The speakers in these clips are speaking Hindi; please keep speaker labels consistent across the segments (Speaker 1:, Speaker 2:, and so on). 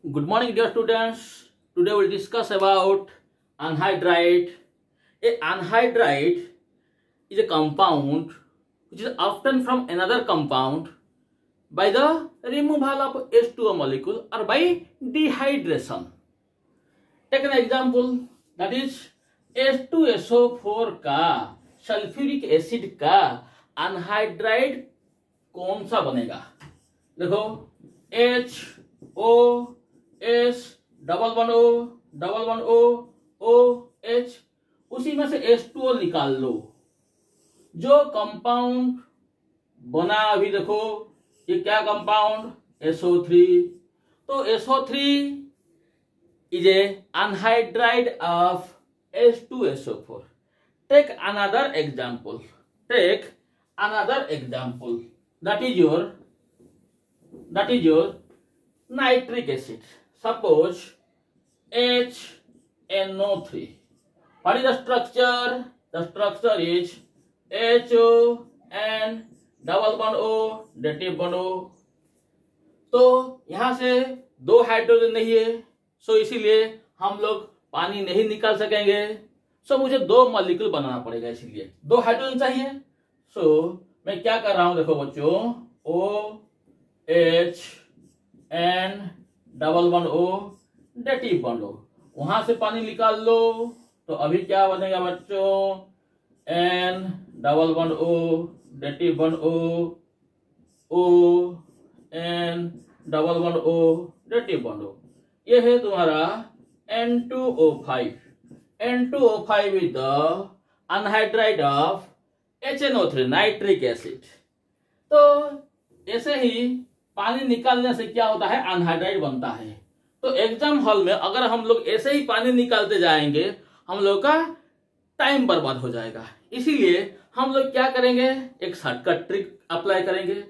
Speaker 1: Good morning, dear students. Today we'll discuss about anhydride. A anhydride is a compound which is obtained from another compound by the removal of H2O molecule or by dehydration. Take an example, that is H2SO4 का सल्फ्यूरिक एसिड का अनहाइड्राइड कौन सा बनेगा? देखो HOS double one O OH, उसी में से H2O निकाल लो। जो कंपाउंड बना अभी देखो ये क्या कंपाउंड SO3, तो SO3 is a anhydride of H2SO4. Take another example. That is your nitric acid. Suppose HNO3. What is the structure? The structure is HON double bond O dative bond O। तो यहां से दो हाइड्रोजन नहीं है, सो इसीलिए हम लोग पानी नहीं निकाल सकेंगे। सो मुझे दो मॉलिक्यूल बनाना पड़ेगा, इसीलिए दो हाइड्रोजन चाहिए। सो मैं क्या कर रहा हूं, देखो बच्चों OH N double bond O dative bond O, वहां से पानी निकाल लो। तो अभी क्या बनेगा बच्चों, N double bond O dative bond O N double bond O dative bond O। ये है तुम्हारा N2O5। N2O5 is the anhydride of HNO3 nitric acid. तो ऐसे ही पानी निकालने से क्या होता है, अनहाइड्राइड बनता है। तो एग्जाम हॉल में अगर हम लोग ऐसे ही पानी निकालते जाएंगे, हम लोग का टाइम बर्बाद हो जाएगा। इसीलिए हम लोग क्या करेंगे, एक शॉर्टकट ट्रिक अप्लाई करेंगे,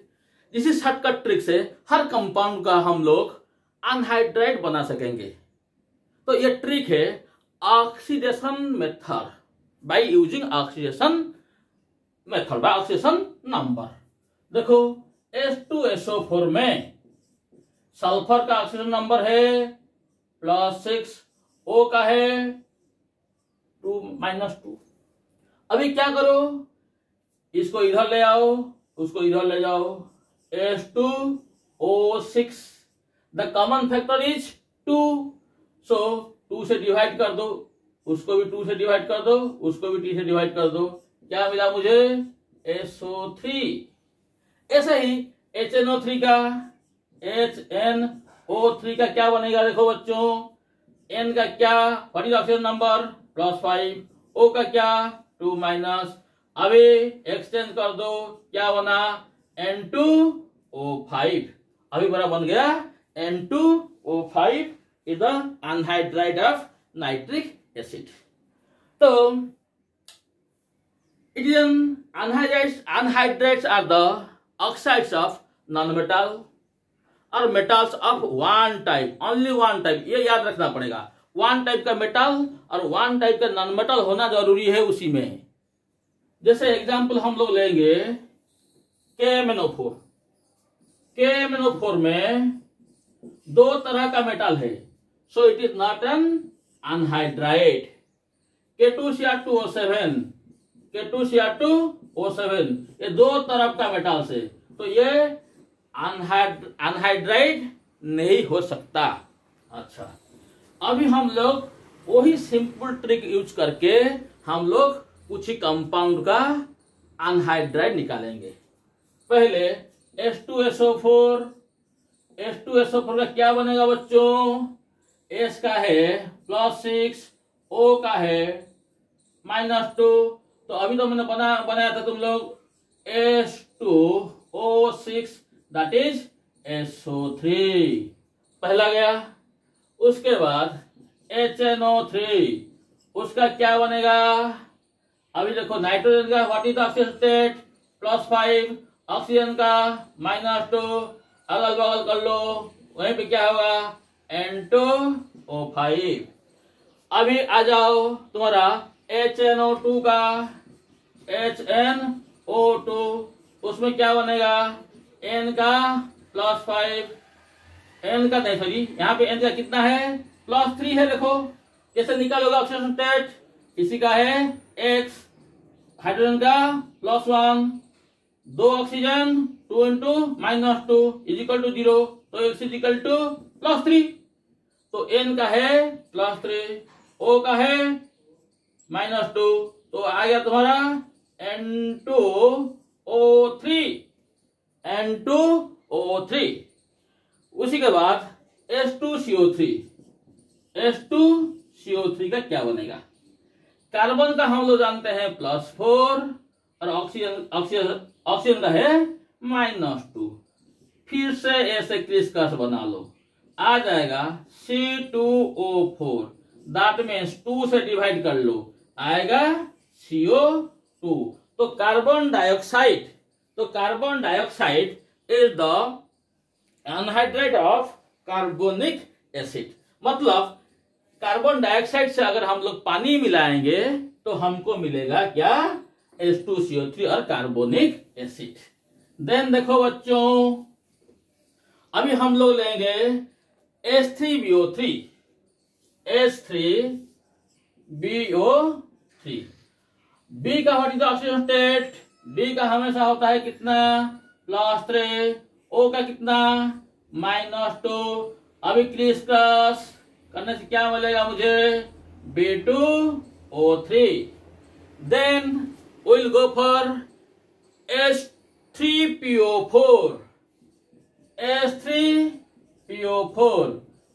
Speaker 1: जिस शॉर्टकट ट्रिक से हर कंपाउंड का हम लोग अनहाइड्राइड बना सकेंगे। तो ये ट्रिक है oxidation method by using oxidation method by oxidation number. देखो H2SO4 में सल्फर का ऑक्सीजन नंबर है +6, O का है 2-2। अभी क्या करो, इसको इधर ले आओ, उसको इधर ले जाओ, H2O6, the common factor is 2, सो 2 से डिवाइड कर दो, उसको भी 2 से डिवाइड कर दो, उसको भी 2 से डिवाइड कर दो। क्या मिला मुझे, SO3। ऐसे ही HNO3 का HNO3 का क्या बनेगा, देखो बच्चों, N का क्या, what is oxygen number +5, O का क्या 2-। अभी एक्सचेंज कर दो, क्या बना N2O5। अभी बड़ा बन गया N2O5 is the anhydride of nitric acid. तो it is anhydrides are the oxides of non metal और metals of one type, only one type, ये याद रखना पड़ेगा। वन टाइप का मेटल और वन टाइप का नॉन मेटल होना जरूरी है उसी में। जैसे एग्जांपल हम लोग लेंगे KMnO4। KMnO4 में दो तरह का मेटल है, so it is not an anhydride. K2Cr2O7 ये दो तरफ का मेटल से, तो ये अनहाइड्राइड नहीं हो सकता। अच्छा, अभी हम लोग वही सिंपल ट्रिक यूज करके हम लोग कुछ ही कंपाउंड का अनहाइड्राइड निकालेंगे। पहले H2SO4 का क्या बनेगा बच्चों, S का है +6, O का है -2। तो अभी तो मैंने बनाया था तुम लोग H2O6 दैट इज SO3, पहला गया। उसके बाद HNO3, उसका क्या बनेगा, अभी देखो नाइट्रोजन का what is the oxygen state +5, oxygen का -2, अगल बगल कर लो, वहीं पे क्या होगा N2O5। अभी आ जाओ तुम्हारा HNO2 का HNO2, उसमें क्या बनेगा, N का +5, एन का नहीं, सॉरी यहाँ पे एन का कितना है, +3 है। देखो कैसे निकालोगे ऑक्सीडेशन स्टेट, इसी का है एक्स, हाइड्रोजन का +1, 2 ऑक्सीजन 2 इंटू -2 =0, तो एक्स +3, तो एन का है +3, ओ का है -2, तो आ गया तुम्हारा N2O3, N2O3। उसी के बाद H2CO3, H2CO3 का क्या बनेगा, कार्बन का हम लोग जानते हैं +4 और ऑक्सीजन का है -2। फिर से ऐसे क्रिस्क्रॉस बना लो, आ जाएगा C2O4, दैट मीन्स 2 से डिवाइड कर लो, आएगा CO2। तो carbon dioxide is the anhydride of carbonic acid. मतलब कार्बन डाइऑक्साइड से अगर हम लोग पानी मिलाएंगे तो हमको मिलेगा क्या, H2CO3 और कार्बोनिक एसिड। देन देखो बच्चों, अभी हम लोग लेंगे H3BO3, H3BO3। बी का what is the oxygen state, B का हमेशा होता है कितना, +3, ओ का कितना -2। अभी क्रिस क्रॉस करने से क्या मिलेगा मुझे, B2O3। Then will go for H3PO4,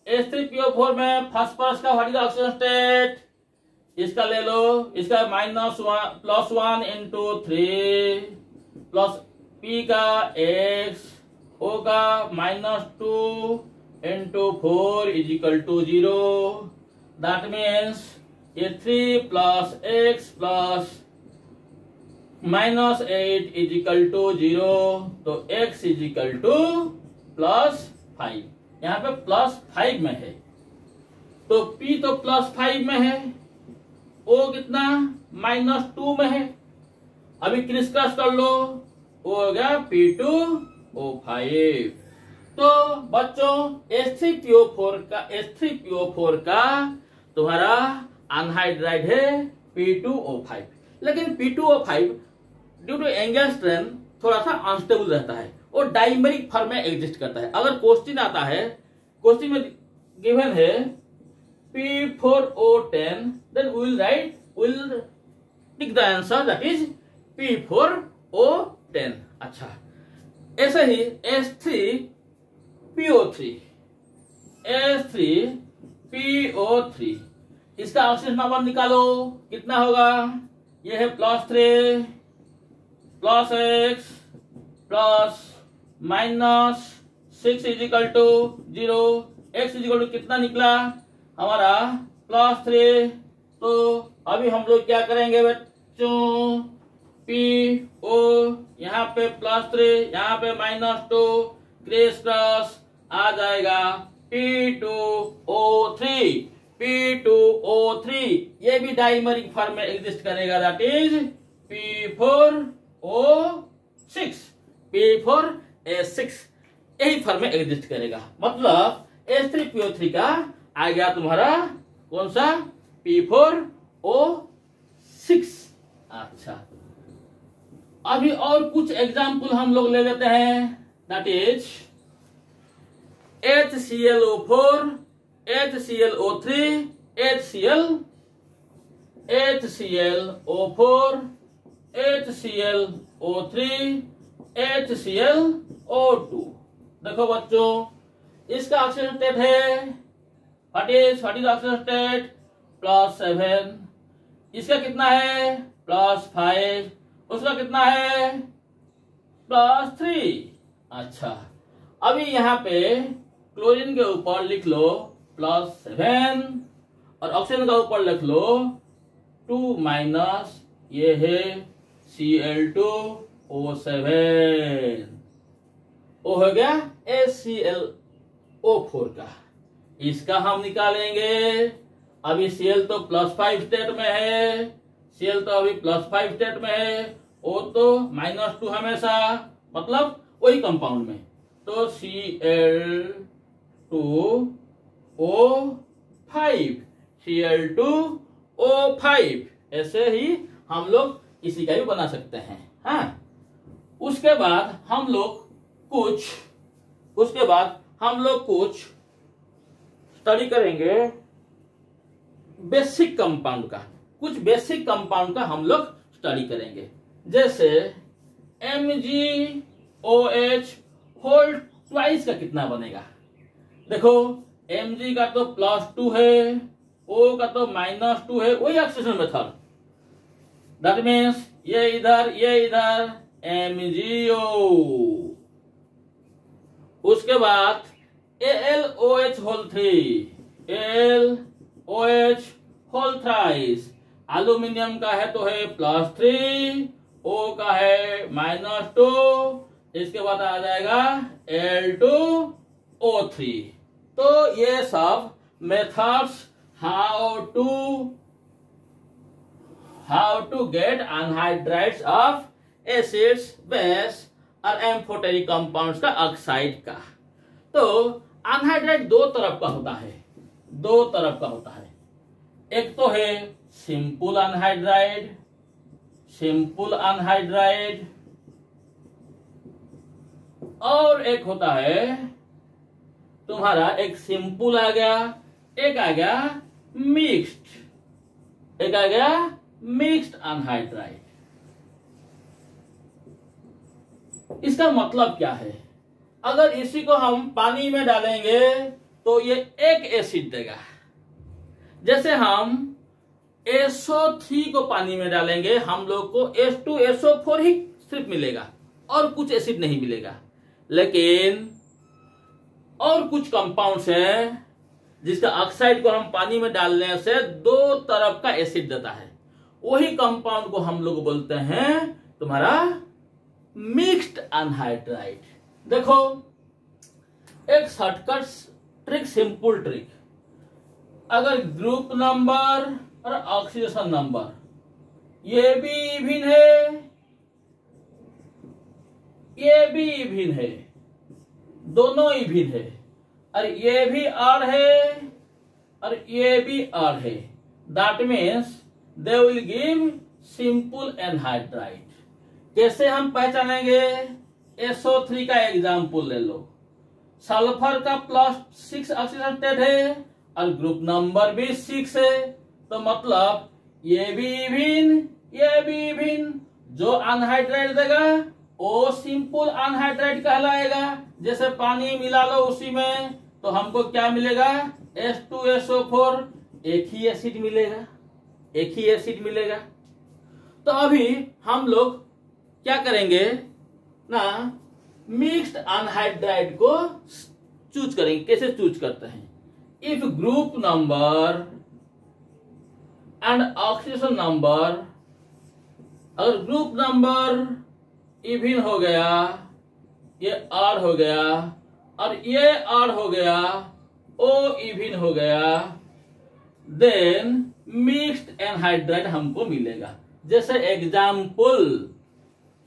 Speaker 1: H3PO4 में फास्फोरस का what is the oxygen state, इसका ले लो, इसका +1 इंटू 3 प्लस P का X, O का -2 इंटू 4 =0। दैट मीन्स ये 3 + X + -8 =0, तो X +5। यहाँ पे +5 में है, तो P तो +5 में है, O कितना -2 में है। अभी क्रिस्क्रॉस कर लो, वो हो गया P2O5। तो बच्चों H3PO4 का तुम्हारा अनहाइड्राइड है P2O5, लेकिन P2O5 due to angle strength थोड़ा सा अनस्टेबल रहता है, वो डाइमेरिक फॉर्म में एग्जिस्ट करता है। अगर क्वेश्चन आता है, क्वेश्चन में गिवन है P4O10, then we'll take the answer, that is P4O10। अच्छा, ऐसे ही H3PO3, इसका ऑक्सीजन नंबर निकालो, कितना होगा, ये है +3 + X + -6 =0। X कितना निकला हमारा +3। तो अभी हम लोग क्या करेंगे बच्चों, PO यहाँ पे +3, यहाँ पे -2, क्रिस क्रॉस आ जाएगा P2O3। ये भी डाइमरिक फॉर्म में एग्जिस्ट करेगा, दैट इज P4A6 यही फॉर्म में एग्जिस्ट करेगा। मतलब H3PO3 का आ गया तुम्हारा कौन सा, P4O6। अच्छा, अभी और कुछ एग्जाम्पल हम लोग ले लेते हैं, that is HClO4, HClO3, HClO4, HClO3, HClO2। देखो बच्चों, इसका ऑक्सीजन स्टेट है व्हाट इज ऑक्सीजन स्टेट +7, इसका कितना है +5, उसका कितना है +3। अच्छा, अभी यहाँ पे क्लोरीन के ऊपर लिख लो +7 और ऑक्सीजन का ऊपर लिख लो 2-, ये है Cl2O7, वो हो गया HClO4 का। इसका हम निकालेंगे, अभी Cl तो +5 स्टेट में है, Cl तो अभी +5 स्टेट में है, O तो -2 हमेशा, मतलब वही कंपाउंड में, तो Cl Cl2O5, Cl2O5, ऐसे ही हम लोग इसी का भी बना सकते हैं। हाँ, उसके बाद हम लोग कुछ स्टडी करेंगे बेसिक कंपाउंड का। कुछ बेसिक कंपाउंड का हम लोग स्टडी करेंगे, जैसे MgOH होल ट्वाइस का कितना बनेगा। देखो Mg का तो +2 है, O का तो -2 है, वही ऑक्सीडेशन मेथड। दैट मीन्स ये इधर MgO। उसके बाद AlOH whole 3, AlOH whole thrice. Aluminium का है तो है +3, O का है -2, इसके बाद आ जाएगा Al2O3। तो ये सब methods how to get anhydrides of acids, base और एम्फोटेरिक कंपाउंड्स का ऑक्साइड का। तो अनहाइड्राइड दो तरफ का होता है। एक तो है सिंपल अनहाइड्राइड, और एक होता है तुम्हारा एक सिंपल आ गया, एक आ गया मिक्स्ड अनहाइड्राइड। इसका मतलब क्या है? अगर इसी को हम पानी में डालेंगे तो ये एक एसिड देगा। जैसे हम SO3 को पानी में डालेंगे, हम लोग को H2SO4 ही सिर्फ मिलेगा और कुछ एसिड नहीं मिलेगा। लेकिन और कुछ कंपाउंड्स हैं जिसका ऑक्साइड को हम पानी में डालने से दो तरफ का एसिड देता है। वही कंपाउंड को हम लोग बोलते हैं तुम्हारा मिक्स्ड अनहाइड्राइड। देखो एक शॉर्टकट ट्रिक, सिंपल ट्रिक, अगर ग्रुप नंबर और ऑक्सीडेशन नंबर ये भी इवन है, ये भी इवन है, दोनों इवन है, और ये भी आर है और ये भी आर है, that means they will give simple anhydride. कैसे हम पहचानेंगे? SO3 का एग्जाम्पल ले लो, सल्फर का +6 ऑक्सीजन स्टेट है और ग्रुप नंबर भी 6 है, तो मतलब ये भी इवन, जो अनहाइड्राइड देगा वो सिंपल अनहाइड्राइड कहलाएगा। जैसे पानी मिला लो उसी में तो हमको क्या मिलेगा? H2SO4, एक ही एसिड मिलेगा। तो अभी हम लोग क्या करेंगे ना, मिक्स्ड अनहाइड्राइड को चूज करेंगे। कैसे चूज करते हैं? If group number and oxidation number, अगर ग्रुप नंबर इवन हो गया, ये R हो गया और ये R हो गया, O इवन हो गया, देन मिक्स्ड एनहाइड्राइड हमको मिलेगा। जैसे एग्जाम्पल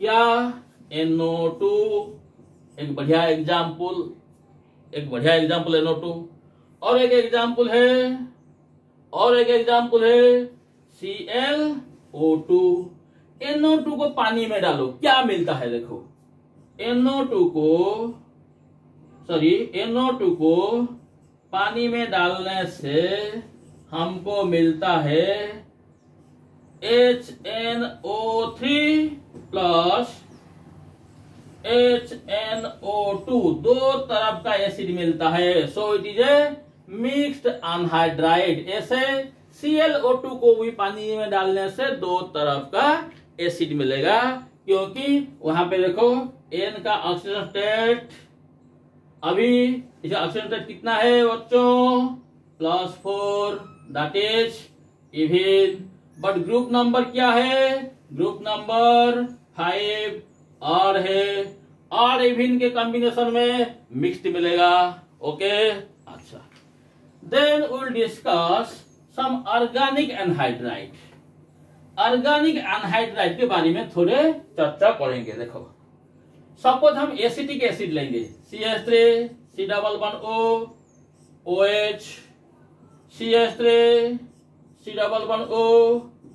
Speaker 1: क्या, NO2 एक बढ़िया एग्जाम्पल NO2, और एक एग्जाम्पल है ClO2। NO2 को पानी में डालो, क्या मिलता है? देखो NO2 को पानी में डालने से हमको मिलता है HNO3 प्लस HNO2, दो तरफ का एसिड मिलता है। So it is a mixed anhydride. ऐसे ClO2 को भी पानी में डालने से दो तरफ का एसिड मिलेगा, क्योंकि वहां पे देखो N का ऑक्सीजन स्टेट, अभी इसका ऑक्सीजन स्टेट कितना है बच्चों? +4, that is even. But group number क्या है? ग्रुप नंबर 5 R है, R इवन के कॉम्बिनेशन में मिक्स्ड मिलेगा। ओके, अच्छा, then will discuss some organic anhydride. Organic anhydride के बारे में थोड़े चर्चा करेंगे। देखो सपोज हम एसिटिक एसिड लेंगे, CH3 C11O OH, CH3, C11O,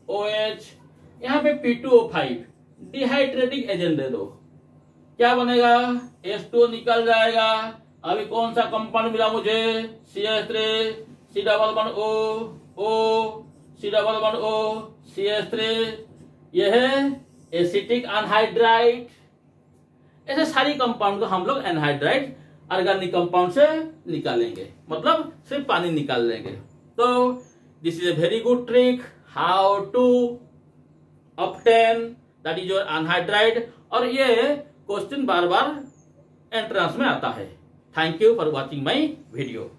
Speaker 1: OH, यहाँ पे P2O5 डिहाइड्रेटिंग एजेंट दे दो, क्या बनेगा? H2O निकल जाएगा। अभी कौन सा कंपाउंड मिला मुझे? CH3, C11O, O, C11O, CH3, यह है एसिटिक अनहाइड्राइड। ऐसे सारी कंपाउंड को हम लोग एनहाइड्राइड ऑर्गेनिक कंपाउंड से निकालेंगे, मतलब सिर्फ पानी निकाल लेंगे। तो this is a very good trick how to obtain that is your anhydride, और ये क्वेश्चन बार बार एंट्रेंस में आता है। Thank you for watching my video.